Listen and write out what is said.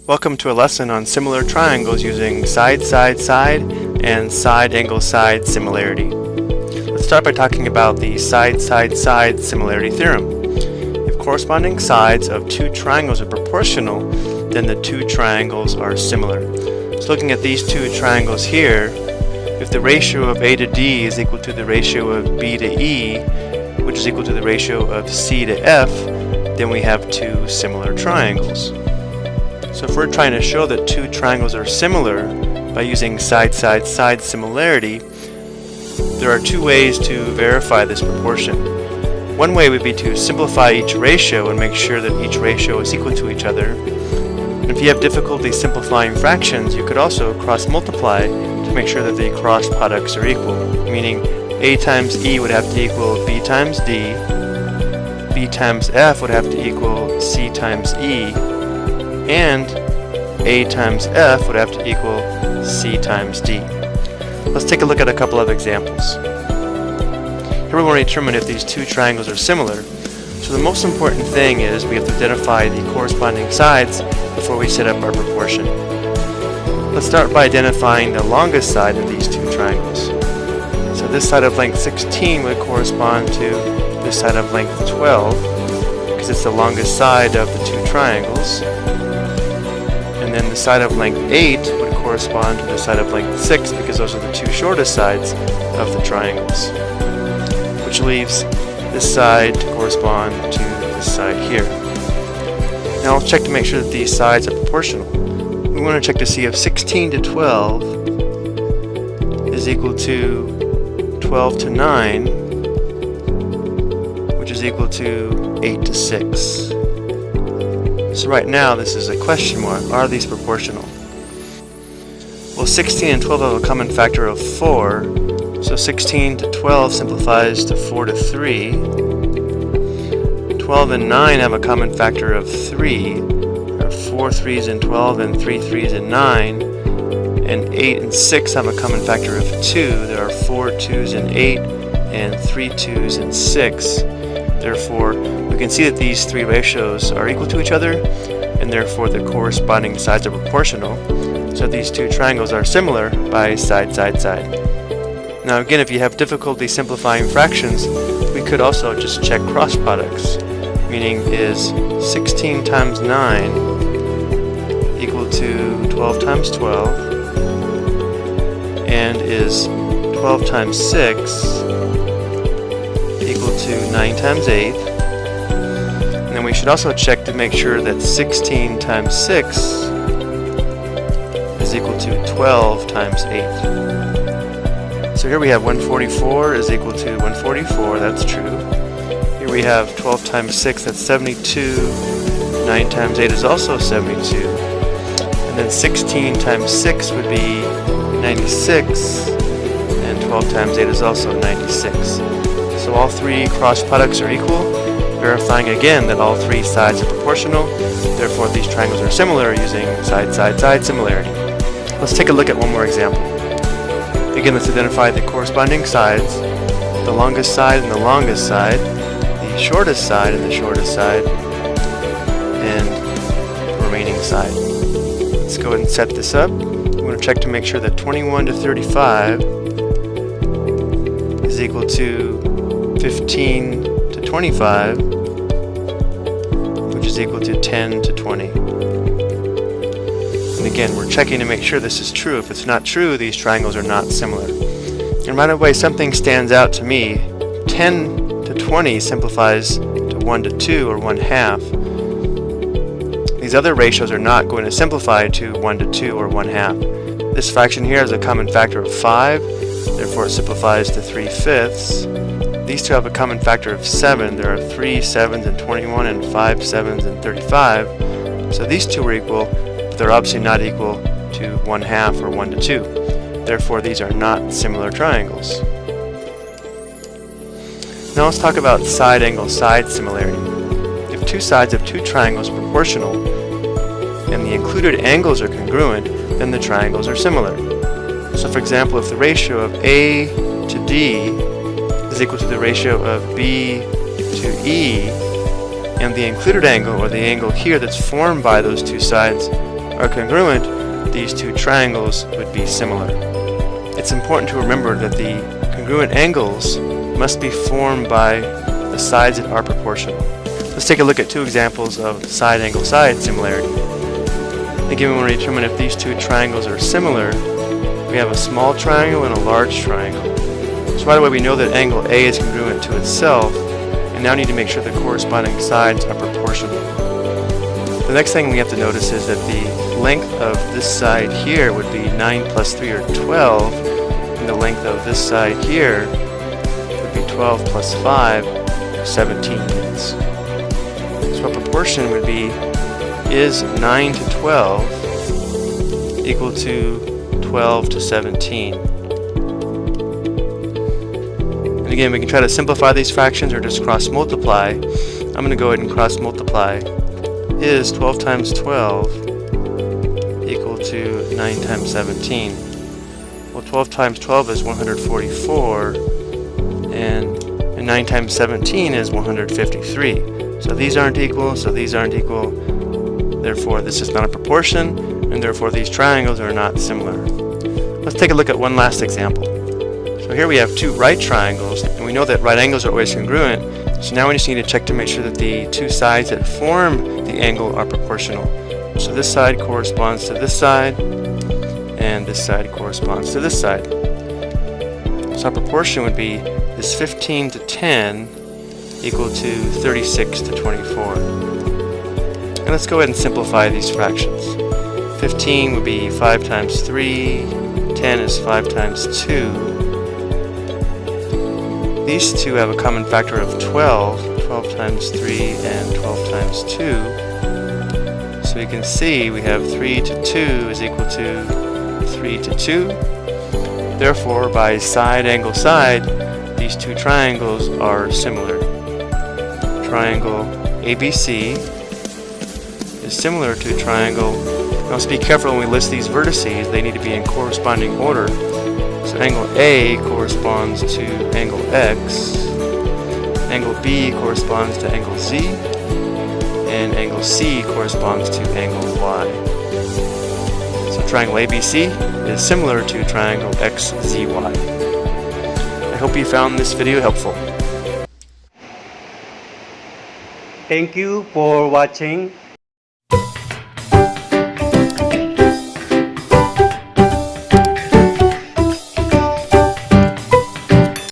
Welcome to a lesson on similar triangles using side, side, side, and side, angle, side similarity. Let's start by talking about the side, side, side similarity theorem. If corresponding sides of two triangles are proportional, then the two triangles are similar. So looking at these two triangles here, if the ratio of A to D is equal to the ratio of B to E, which is equal to the ratio of C to F, then we have two similar triangles. So if we're trying to show that two triangles are similar by using side, side, side similarity, there are two ways to verify this proportion. One way would be to simplify each ratio and make sure that each ratio is equal to each other. And if you have difficulty simplifying fractions, you could also cross-multiply to make sure that the cross products are equal, meaning A times E would have to equal B times D, B times F would have to equal C times E, and A times F would have to equal C times D. Let's take a look at a couple of examples. Here we want to determine if these two triangles are similar. So the most important thing is we have to identify the corresponding sides before we set up our proportion. Let's start by identifying the longest side of these two triangles. So this side of length 16 would correspond to this side of length 12 because it's the longest side of the two triangles. And then the side of length 8 would correspond to the side of length 6 because those are the two shortest sides of the triangles, which leaves this side to correspond to this side here. Now let's check to make sure that these sides are proportional. We want to check to see if 16 to 12 is equal to 12 to 9, which is equal to 8 to 6. So right now this is a question mark. Are these proportional? Well, 16 and 12 have a common factor of 4, so 16 to 12 simplifies to 4 to 3. 12 and 9 have a common factor of 3. There are 4 3's in 12 and 3 3's in 9. And 8 and 6 have a common factor of 2. There are 4 2's in 8 and 3 2's in 6. Therefore, we can see that these three ratios are equal to each other, and therefore the corresponding sides are proportional. So these two triangles are similar by side, side, side. Now again, if you have difficulty simplifying fractions, we could also just check cross products, meaning is 16 times 9 equal to 12 times 12, and is 12 times 6 equal to 9 times 8. And then we should also check to make sure that 16 times 6 is equal to 12 times 8. So here we have 144 is equal to 144, that's true. Here we have 12 times 6, that's 72. 9 times 8 is also 72. And then 16 times 6 would be 96. And 12 times 8 is also 96. So all three cross products are equal, verifying again that all three sides are proportional. Therefore these triangles are similar using side, side, side similarity. Let's take a look at one more example. Again, let's identify the corresponding sides, the longest side and the longest side, the shortest side and the shortest side, and the remaining side. Let's go ahead and set this up. We want to check to make sure that 21 to 35 is equal to 15 to 25, which is equal to 10 to 20. And again, we're checking to make sure this is true. If it's not true, these triangles are not similar. And right away, something stands out to me. 10 to 20 simplifies to 1 to 2, or 1/2. These other ratios are not going to simplify to 1 to 2, or 1/2. This fraction here has a common factor of 5, therefore it simplifies to 3/5. These two have a common factor of 7. There are 3 7's in 21 and 5 7's in 35. So these two are equal, but they're obviously not equal to 1/2 or 1 to 2. Therefore these are not similar triangles. Now let's talk about side angle side similarity. If two sides of two triangles are proportional and the included angles are congruent, then the triangles are similar. So for example, if the ratio of A to D is equal to the ratio of B to E, and the included angle, or the angle here that's formed by those two sides, are congruent, these two triangles would be similar. It's important to remember that the congruent angles must be formed by the sides that are proportional. Let's take a look at two examples of side-angle-side similarity. Again, we want to determine if these two triangles are similar. We have a small triangle and a large triangle. So right away we know that angle A is congruent to itself, and now need to make sure the corresponding sides are proportional. The next thing we have to notice is that the length of this side here would be 9 plus 3, or 12, and the length of this side here would be 12 plus 5, or 17 units. So our proportion would be, is 9 to 12 equal to 12 to 17? And again, we can try to simplify these fractions or just cross multiply. I'm going to go ahead and cross multiply. Is 12 times 12 equal to 9 times 17? Well, 12 times 12 is 144, and 9 times 17 is 153. So these aren't equal, so these aren't equal. Therefore, this is not a proportion, and therefore these triangles are not similar. Let's take a look at one last example. So here we have two right triangles, and we know that right angles are always congruent, so now we just need to check to make sure that the two sides that form the angle are proportional. So this side corresponds to this side, and this side corresponds to this side. So our proportion would be this 15 to 10 equal to 36 to 24. And let's go ahead and simplify these fractions. 15 would be 5 times 3, 10 is 5 times 2. These two have a common factor of 12, 12 times 3 and 12 times 2. So we can see we have 3 to 2 is equal to 3 to 2. Therefore, by side angle side, these two triangles are similar. Triangle ABC is similar to triangle. Now let's be careful when we list these vertices, they need to be in corresponding order. So angle A corresponds to angle X, angle B corresponds to angle Z, and angle C corresponds to angle Y. So triangle ABC is similar to triangle XZY. I hope you found this video helpful. Thank you for watching.